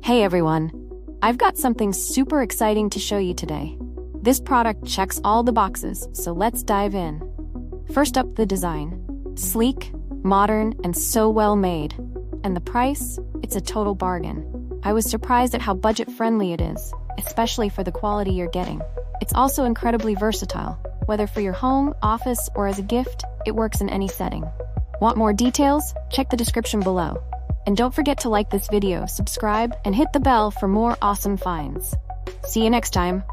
Hey everyone! I've got something super exciting to show you today. This product checks all the boxes, so let's dive in. First up, the design. Sleek, modern, and so well made. And the price? It's a total bargain. I was surprised at how budget-friendly it is, especially for the quality you're getting. It's also incredibly versatile. Whether for your home, office, or as a gift, it works in any setting. Want more details? Check the description below. And don't forget to like this video, subscribe, and hit the bell for more awesome finds. See you next time.